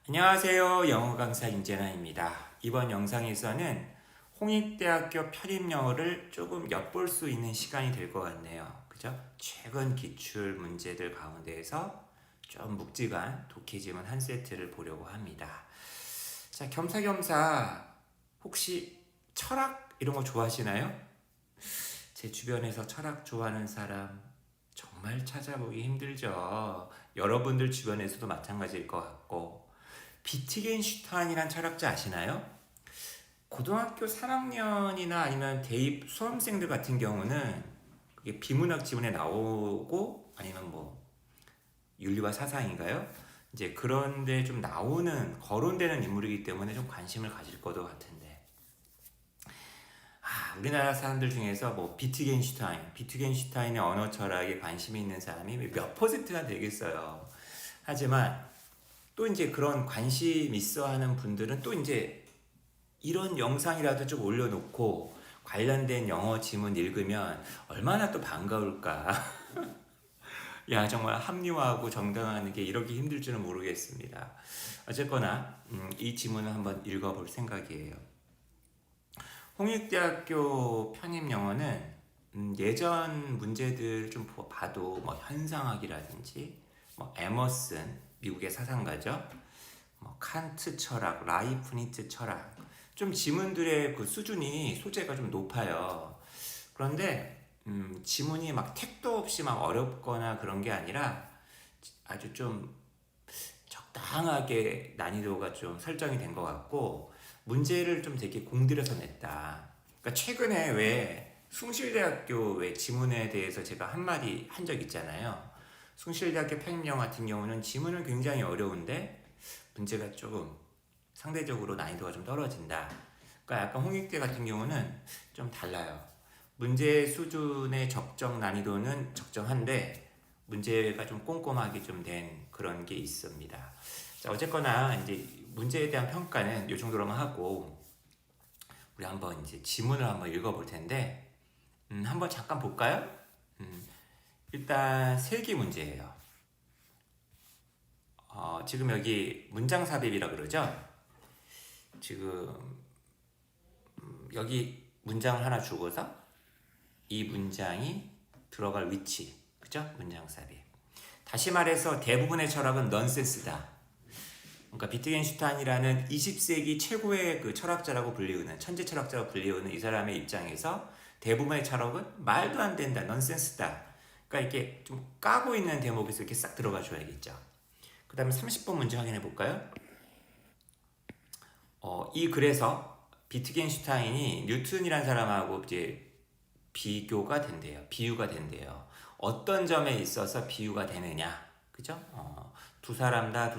안녕하세요. 영어 강사 임재나입니다. 이번 영상에서는 홍익대학교 편입영어를 조금 엿볼 수 있는 시간이 될 것 같네요. 그죠? 최근 기출 문제들 가운데에서 좀 묵직한 독해지문 한 세트를 보려고 합니다. 자, 겸사겸사 혹시 철학 이런 거 좋아하시나요? 제 주변에서 철학 좋아하는 사람 정말 찾아보기 힘들죠. 여러분들 주변에서도 마찬가지일 것 같고 비트겐슈타인이란 철학자 아시나요? 고등학교 3학년이나 아니면 대입 수험생들 같은 경우는 그게 비문학 지문에 나오고 아니면 뭐 윤리와 사상인가요? 이제 그런데 좀 나오는 거론되는 인물이기 때문에 좀 관심을 가질 것도 같은데 우리나라 사람들 중에서 뭐 비트겐슈타인의 언어 철학에 관심이 있는 사람이 몇 퍼센트가 되겠어요. 하지만 또 이제 그런 관심 있어 하는 분들은 또 이제 이런 영상이라도 좀 올려놓고 관련된 영어 지문 읽으면 얼마나 또 반가울까. 야, 정말 합리화하고 정당화하는 게 이렇게 힘들 줄은 모르겠습니다. 어쨌거나 이 지문을 한번 읽어볼 생각이에요. 홍익대학교 편입영어는 예전 문제들 좀 봐도 뭐 현상학이라든지 뭐 에머슨 미국의 사상가죠. 뭐 칸트 철학, 라이프니츠 철학 좀 지문들의 그 수준이 소재가 좀 높아요. 그런데 지문이 막 택도 없이 막 어렵거나 그런 게 아니라 아주 좀 적당하게 난이도가 좀 설정이 된 것 같고 문제를 좀 되게 공들여서 냈다. 그러니까 최근에 왜 숭실대학교 왜 지문에 대해서 제가 한마디 한 적 있잖아요. 숭실대학교 편입영어 같은 경우는 지문은 굉장히 어려운데 문제가 조금 상대적으로 난이도가 좀 떨어진다. 그러니까 약간 홍익대 같은 경우는 좀 달라요. 문제 수준의 적정 난이도는 적정한데 문제가 좀 꼼꼼하게 좀 된 그런 게 있습니다. 자, 어쨌거나 이제 문제에 대한 평가는 이 정도로만 하고 우리 한번 이제 지문을 한번 읽어볼 텐데 한번 잠깐 볼까요? 일단 세기 문제예요. 지금 여기 문장 삽입이라 그러죠? 지금 여기 문장을 하나 주고서 이 문장이 들어갈 위치, 그죠? 문장 삽입. 다시 말해서 대부분의 철학은 넌센스다. 그러니까 비트겐슈타인이라는 20세기 최고의 그 철학자라고 불리우는 천재 철학자라고 불리우는 이 사람의 입장에서 대부분의 철학은 말도 안 된다, 넌센스다. 그러니까 이렇게 좀 까고 있는 대목에서 이렇게 싹 들어가 줘야겠죠. 그 다음에 30번 문제 확인해 볼까요? 이 글에서 비트겐슈타인이 뉴턴이라는 사람하고 이제 비교가 된대요. 비유가 된대요. 어떤 점에 있어서 비유가 되느냐. 그죠? 두 사람 다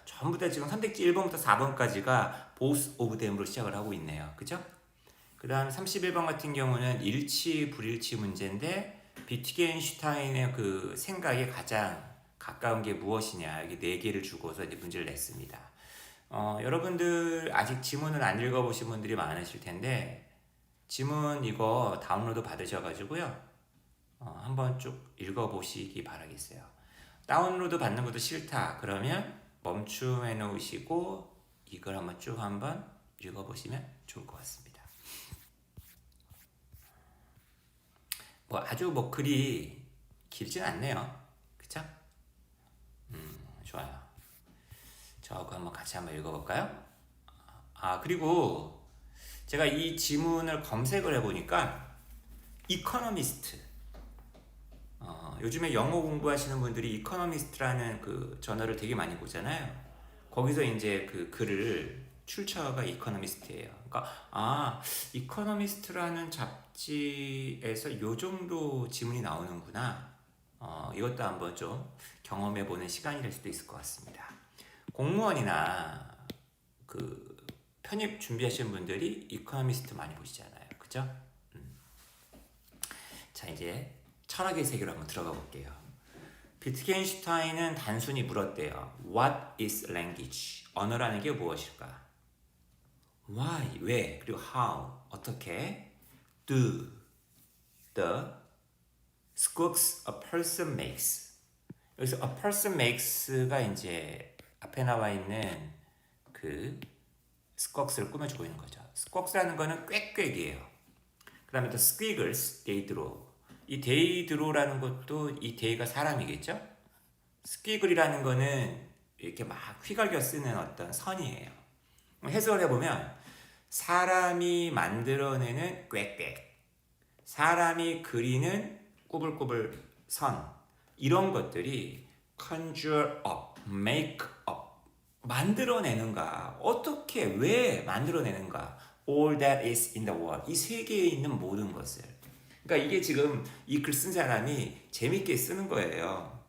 전부 다 지금 선택지 1번부터 4번까지가 both of them으로 시작을 하고 있네요. 그죠? 그 다음 31번 같은 경우는 일치 불일치 문제인데 비트겐슈타인의 그 생각에 가장 가까운 게 무엇이냐. 여기 4개를 주고서 이제 문제를 냈습니다. 여러분들 아직 지문을 안 읽어보신 분들이 많으실 텐데 지문 이거 다운로드 받으셔가지고요. 한번 쭉 읽어보시기 바라겠어요. 다운로드 받는 것도 싫다. 그러면 멈춤해 놓으시고 이걸 한번 쭉 한번 읽어보시면 좋을 것 같습니다. 뭐 아주 뭐 글이 길진 않네요. 그쵸? 좋아요. 저거 한번 같이 한번 읽어볼까요? 그리고 제가 이 지문을 검색을 해보니까 이코노미스트 요즘에 영어 공부하시는 분들이 이코노미스트라는 그 저널을 되게 많이 보잖아요. 거기서 이제 그 글을 출처가 이코노미스트예요. 그러니까 이코노미스트라는 잡지에서 요 정도 지문이 나오는구나. 이것도 한번 좀 경험해보는 시간이 될 수도 있을 것 같습니다. 공무원이나 그 편입 준비하시는 분들이 이코노미스트 많이 보시잖아요. 그죠? 자, 이제 철학의 세계로 한번 들어가 볼게요. 비트겐슈타인은 단순히 물었대요. What is language? 언어라는 게 무엇일까? Why? 왜? 그리고 how? 어떻게? Do the scopes a person makes. 여기서 a person makes가 이제 앞에 나와 있는 그 스꺽스를 꾸며주고 있는 거죠. 스꺽스라는 거는 꽥꽥이에요. 그 다음에 또 squiggles, 데이드로. 이 데이드로라는 것도 이 데이가 사람이겠죠? 스퀴글이라는 거는 이렇게 막 휘갈겨 쓰는 어떤 선이에요. 해석을 해보면 사람이 만들어내는 꽥꽥, 사람이 그리는 꾸불꾸불 선, 이런 것들이 conjure up, make up, 만들어내는가, 어떻게, 왜 만들어내는가, all that is in the world, 이 세계에 있는 모든 것을. 그러니까 이게 지금 이 글 쓴 사람이 재밌게 쓰는 거예요.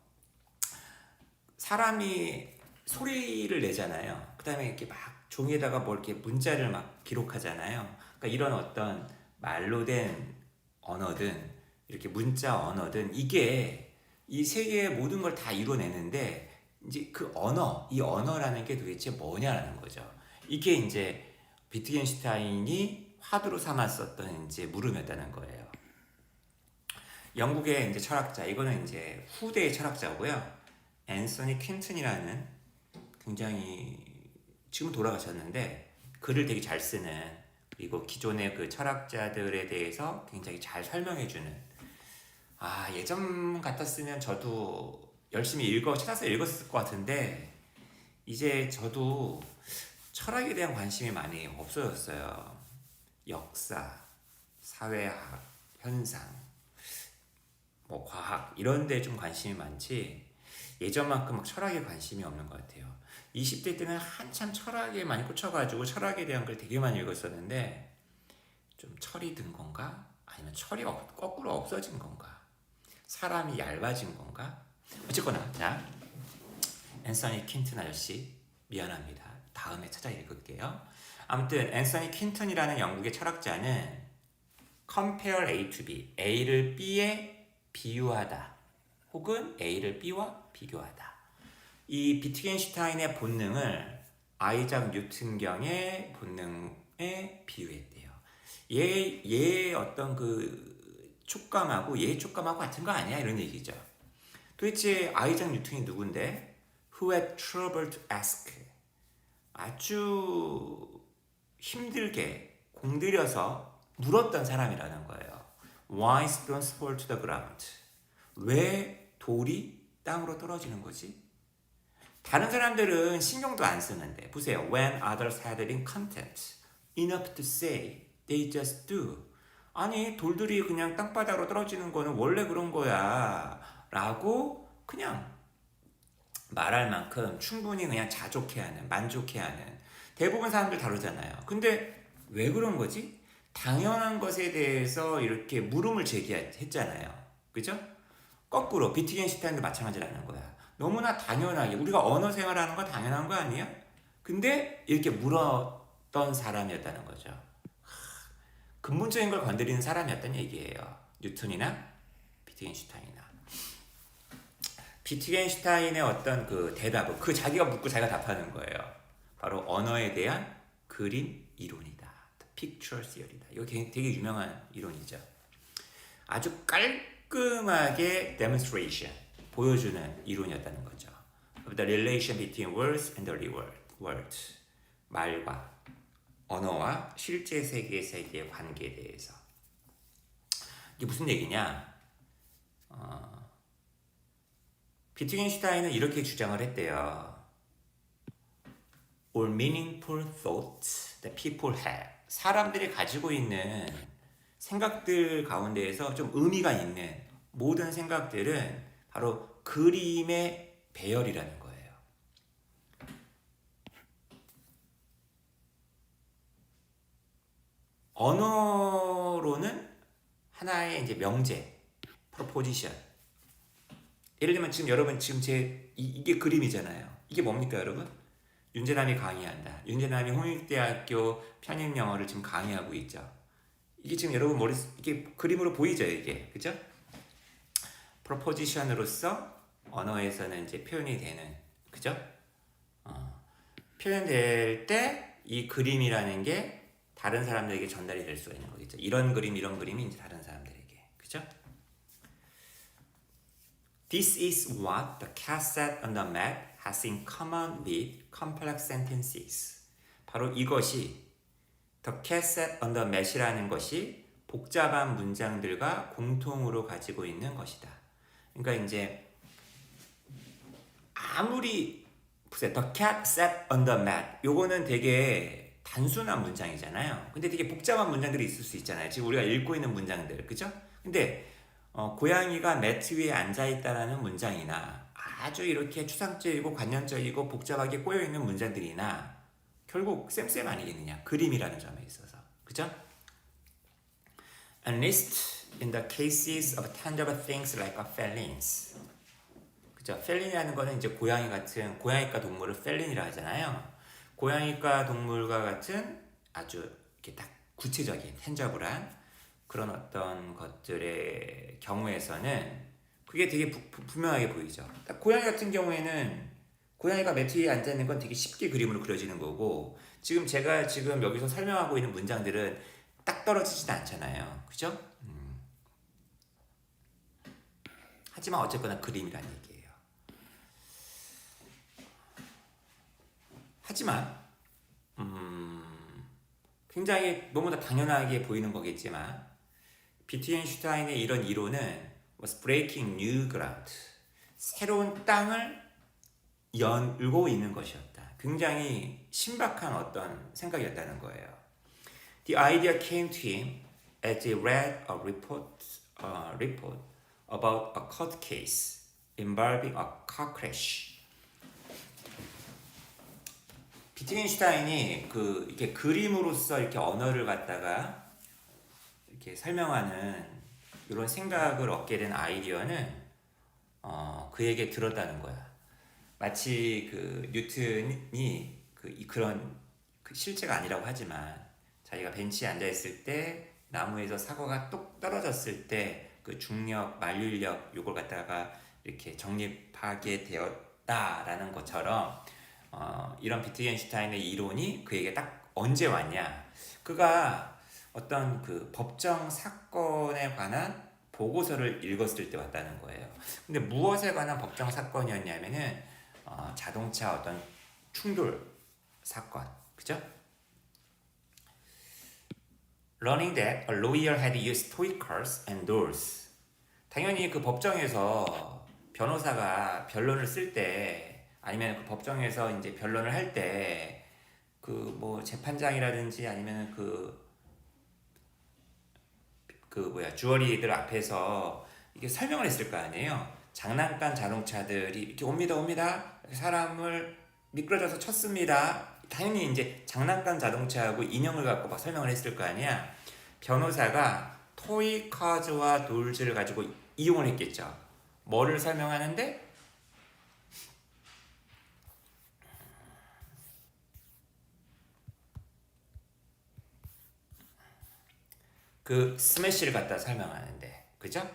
사람이 소리를 내잖아요. 그 다음에 이렇게 막 종이에다가 뭐 이렇게 문자를 막 기록하잖아요. 그러니까 이런 어떤 말로 된 언어든 이렇게 문자 언어든 이게 이 세계의 모든 걸 다 이뤄내는데 이제 그 언어, 이 언어라는 게 도대체 뭐냐라는 거죠. 이게 이제 비트겐슈타인이 화두로 삼았었던 이제 물음이었다는 거예요. 영국의 이제 철학자, 이거는 이제 후대의 철학자고요. 앤서니 퀸튼이라는 굉장히 지금 돌아가셨는데 글을 되게 잘 쓰는, 그리고 기존의 그 철학자들에 대해서 굉장히 잘 설명해주는, 예전 같았으면 저도 열심히 찾아서 읽었을 것 같은데 이제 저도 철학에 대한 관심이 많이 없어졌어요. 역사, 사회학, 현상, 뭐 과학 이런 데 좀 관심이 많지 예전만큼 막 철학에 관심이 없는 것 같아요. 20대 때는 한참 철학에 많이 꽂혀가지고 철학에 대한 걸 되게 많이 읽었었는데 좀 철이 든 건가? 아니면 철이 거꾸로 없어진 건가? 사람이 얇아진 건가? 어쨌거나 자, 앤서니 퀸튼 아저씨 미안합니다. 다음에 찾아 읽을게요. 아무튼 앤서니 퀸튼이라는 영국의 철학자는 compare A to B, A를 B에 비유하다 혹은 A를 B와 비교하다. 이 비트겐슈타인의 본능을 아이작 뉴튼경의 본능에 비유했대요. 얘의 어떤 그 촉감하고 얘의 촉감하고 같은 거 아니야? 이런 얘기죠. 도대체 아이작 뉴튼이 누군데? Who had trouble to ask. 아주 힘들게 공들여서 물었던 사람이라는 거예요. Why stones fall to the ground? 왜 돌이 땅으로 떨어지는 거지? 다른 사람들은 신경도 안 쓰는데 보세요. When others had it in contempt, enough to say, they just do. 아니 돌들이 그냥 땅바닥으로 떨어지는 거는 원래 그런 거야 라고 그냥 말할 만큼 충분히 그냥 자족해하는, 만족해하는 대부분 사람들 다르잖아요. 근데 왜 그런 거지? 당연한 것에 대해서 이렇게 물음을 제기했잖아요. 그죠? 거꾸로 비트겐슈타인도 마찬가지라는 거야. 너무나 당연하게 우리가 언어 생활하는 거 당연한 거 아니야? 근데 이렇게 물었던 사람이었다는 거죠. 근본적인 걸 건드리는 사람이었다는 얘기예요. 뉴턴이나 비트겐슈타인이나. 비트겐슈타인의 어떤 그 대답은 그 자기가 묻고 자기가 답하는 거예요. 바로 언어에 대한 그림 이론이다. Picture Theory다. 이거 되게 유명한 이론이죠. 아주 깔끔하게 demonstration 보여주는 이론이었다는 거죠. The relation between words and the real world. 말과 언어와 실제 세계의 관계에 대해서. 이게 무슨 얘기냐? 비트겐슈타인은 이렇게 주장을 했대요. All meaningful thoughts that people have. 사람들이 가지고 있는 생각들 가운데에서 좀 의미가 있는 모든 생각들은 바로 그림의 배열이라는 거예요. 언어로는 하나의 이제 명제, proposition. 예를 들면 지금 여러분 지금 이게 그림이잖아요. 이게 뭡니까 여러분? 윤재남이 강의한다. 윤재남이 홍익대학교 편입영어를 지금 강의하고 있죠. 이게 지금 여러분 이게 그림으로 보이죠, 이게. 그죠? 프로포지션으로서 언어에서는 이제 표현이 되는, 그죠? 표현될 때 이 그림이라는 게 다른 사람들에게 전달이 될 수가 있는 거겠죠. 이런 그림이 이제 다른 사람들에게. 그죠? This is what the cat said on the map has in common with complex sentences. 바로 이것이 the cat sat on the mat이라는 것이 복잡한 문장들과 공통으로 가지고 있는 것이다. 그러니까 이제 아무리 보세요. The cat sat on the mat. 요거는 되게 단순한 문장이잖아요. 근데 되게 복잡한 문장들이 있을 수 있잖아요. 지금 우리가 읽고 있는 문장들, 그죠? 근데 고양이가 매트 위에 앉아있다라는 문장이나 아주 이렇게 추상적이고 관념적이고 복잡하게 꼬여있는 문장들이나 결국 쌤 아니겠느냐. 그림이라는 점에 있어서. 그죠? At least in the cases of tangible things like felines. 그죠? felline이라는 거는 이제 고양이과 동물을 felline이라 하잖아요. 고양이과 동물과 같은 아주 이렇게 딱 구체적인 tangi블한 그런 어떤 것들의 경우에서는 그게 되게 분명하게 보이죠. 딱 고양이 같은 경우에는 고양이가 매트 위에 앉아 있는 건 되게 쉽게 그림으로 그려지는 거고 제가 지금 여기서 설명하고 있는 문장들은 딱 떨어지진 않잖아요. 그죠? 하지만 어쨌거나 그림이라는 얘기예요. 하지만 굉장히 너무나 당연하게 보이는 거겠지만 비트겐슈타인의 이런 이론은 was breaking new ground. 새로운 땅을 열고 있는 것이었다. 굉장히 신박한 어떤 생각이었다는 거예요. The idea came to him as he read a report about a court case involving a car crash. 비트겐슈타인이 이렇게 그림으로써 이렇게 언어를 갖다가 이렇게 설명하는 이런 생각을 얻게 된 아이디어는 그에게 들었다는 거야. 마치 뉴턴이 그런 실제가 아니라고 하지만 자기가 벤치에 앉아 있을 때 나무에서 사과가 똑 떨어졌을 때 그 중력, 만류력 요걸 갖다가 이렇게 정립하게 되었다라는 것처럼 이런 비트겐슈타인의 이론이 그에게 딱 언제 왔냐? 그가 어떤 법정 사건에 관한 보고서를 읽었을 때 왔다는 거예요. 근데 무엇에 관한 법정 사건이었냐면은 자동차 어떤 충돌 사건, 그죠? Learning that a lawyer had used toy cars and dolls. 당연히 그 법정에서 변호사가 변론을 쓸 때 아니면 그 법정에서 이제 변론을 할 때 재판장이라든지 아니면 주어리들 앞에서 이게 설명을 했을 거 아니에요. 장난감 자동차들이 이렇게 옵니다. 사람을 미끄러져서 쳤습니다. 당연히 이제 장난감 자동차하고 인형을 갖고 막 설명을 했을 거 아니야. 변호사가 토이 카즈와 돌즈를 가지고 이용을 했겠죠. 뭐를 설명하는데? 스매시를 갖다 설명하는데, 그죠?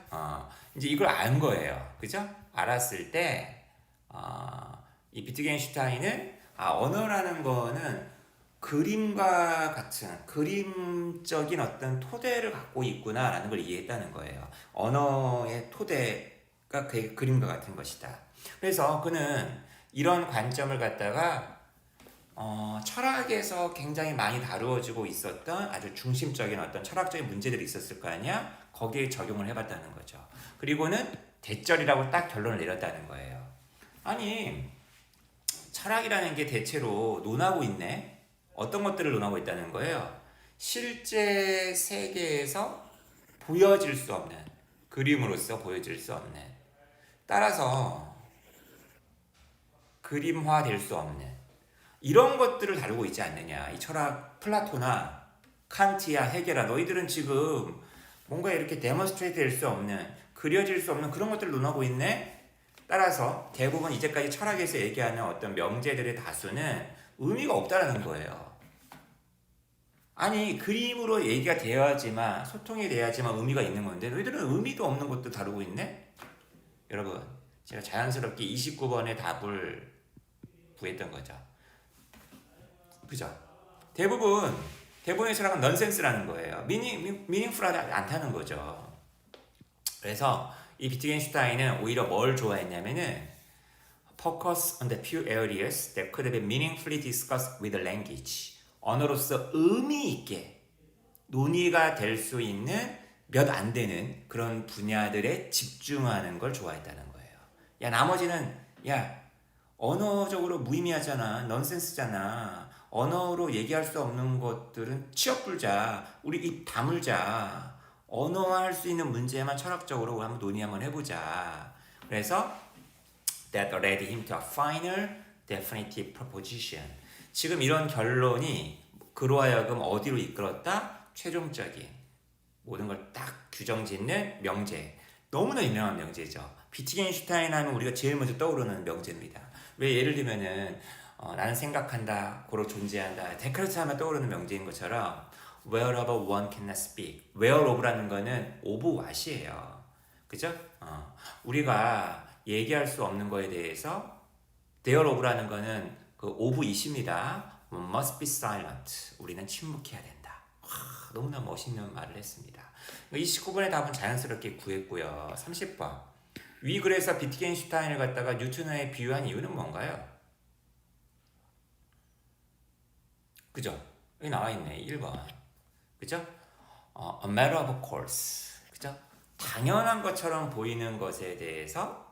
이제 이걸 안 거예요. 그죠? 알았을 때, 이 비트겐슈타인은, 언어라는 거는 그림과 같은, 그림적인 어떤 토대를 갖고 있구나라는 걸 이해했다는 거예요. 언어의 토대가 그 그림과 같은 것이다. 그래서 그는 이런 관점을 갖다가 철학에서 굉장히 많이 다루어지고 있었던 아주 중심적인 어떤 철학적인 문제들이 있었을 거 아니야? 거기에 적용을 해봤다는 거죠. 그리고는 대절이라고 딱 결론을 내렸다는 거예요. 아니, 철학이라는 게 대체로 논하고 있네? 어떤 것들을 논하고 있다는 거예요? 실제 세계에서 보여질 수 없는, 그림으로서 보여질 수 없는, 따라서 그림화될 수 없는 이런 것들을 다루고 있지 않느냐. 이 철학 플라토나 칸트야 헤겔야 너희들은 지금 뭔가 이렇게 데몬스트레이트 될 수 없는 그려질 수 없는 그런 것들을 논하고 있네. 따라서 대부분 이제까지 철학에서 얘기하는 어떤 명제들의 다수는 의미가 없다라는 거예요. 아니 그림으로 얘기가 되어야지만 소통이 돼야지만 의미가 있는 건데 너희들은 의미도 없는 것도 다루고 있네. 여러분 제가 자연스럽게 29번의 답을 구했던 거죠. 그죠? 대부분의 철학은 넌센스라는 거예요. 미닝풀하지 않다는 거죠. 그래서 이 비트겐슈타인은 오히려 뭘 좋아했냐면은 Focus on the few areas that could be meaningfully discussed with language. 언어로서 의미 있게 논의가 될 수 있는 몇 안 되는 그런 분야들에 집중하는 걸 좋아했다는 거예요. 야, 나머지는 야, 언어적으로 무의미하잖아. 넌센스잖아. 언어로 얘기할 수 없는 것들은 취업 불자. 우리 입 다물자. 언어화할 수 있는 문제만 철학적으로 한번 논의 한번 해보자. 그래서 that led him to a final definitive proposition. 지금 이런 결론이 그로 하여금 어디로 이끌었다? 최종적인 모든 걸 딱 규정짓는 명제. 너무나 유명한 명제죠. 비트겐슈타인 하면 우리가 제일 먼저 떠오르는 명제입니다. 왜 예를 들면은 나는 생각한다, 고로 존재한다. 데카르트 하면 떠오르는 명제인 것처럼 whereof one cannot speak. whereof라는 거는 of what이에요. 그죠? 우리가 얘기할 수 없는 거에 대해서 thereof라는 거는 그 of it입니다. must be silent. 우리는 침묵해야 된다. 너무나 멋있는 말을 했습니다. 29번의 답은 자연스럽게 구했고요. 30번. 위 글에서 비트겐슈타인을 갖다가 뉴턴에 비유한 이유는 뭔가요? 그죠? 여기 나와 있네. 1번. 그죠? A matter of course. 그죠? 당연한 것처럼 보이는 것에 대해서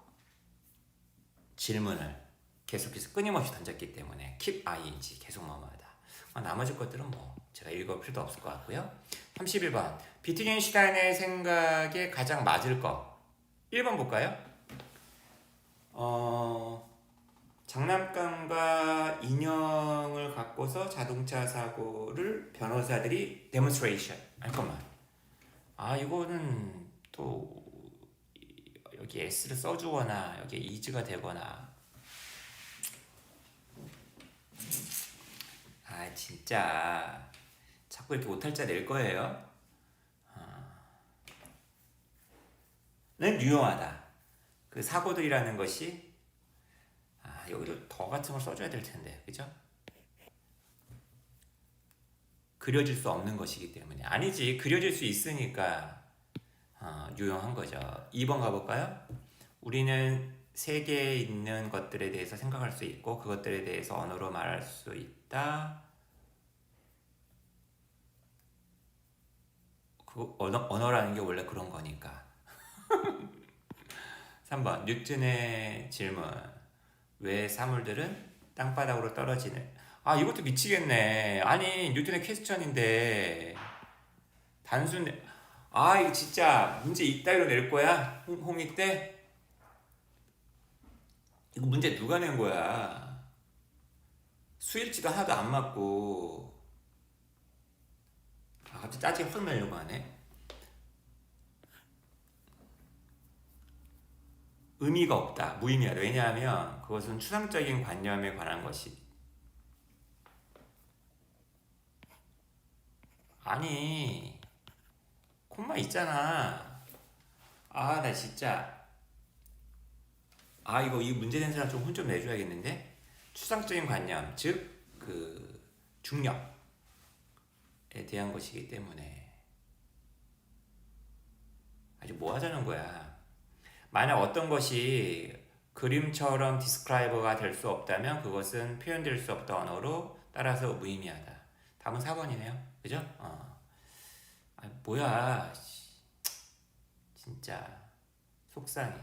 질문을 계속해서 끊임없이 던졌기 때문에 keep ing 계속 뭐뭐하다. 나머지 것들은 뭐 제가 읽을 필요도 없을 것 같고요. 31번. 비트겐슈타인의 생각에 가장 맞을 거. 1번 볼까요? 장난감과 인형을 갖고서 자동차 사고를 변호사들이 데몬스트레이션. 잠깐만. 이거는 또 여기 S를 써주거나 여기 is가 되거나. 진짜 자꾸 이렇게 오탈자 낼 거예요. 는 유용하다. 그 사고들이라는 것이 여기도 더 같은 걸 써줘야 될 텐데, 그죠? 그려질 수 없는 것이기 때문에. 아니지, 그려질 수 있으니까 유용한 거죠. 2번 가볼까요? 우리는 세계에 있는 것들에 대해서 생각할 수 있고 그것들에 대해서 언어로 말할 수 있다. 그 언어라는 게 원래 그런 거니까. 3번. 뉴턴의 질문. 왜 사물들은 땅바닥으로 떨어지는? 이것도 미치겠네. 아니, 뉴턴의 퀘스천인데 단순. 이거 진짜 문제 이따위로 낼 거야? 홍익 때? 이거 문제 누가 낸 거야? 수일치도 하나도 안 맞고. 갑자기 짜증 확 나려고 하네. 의미가 없다. 무의미하다. 왜냐하면 그것은 추상적인 관념에 관한 것이. 아니, 콤마 있잖아. 나 진짜. 이거 이 문제된 사람 좀 혼 좀 내줘야겠는데? 추상적인 관념, 즉 그 중력에 대한 것이기 때문에 아주 뭐 하자는 거야. 만약 어떤 것이 그림처럼 디스크라이버가 될 수 없다면 그것은 표현될 수 없다 언어로 따라서 무의미하다. 답은 4번이네요. 그죠? 뭐야. 진짜 속상해.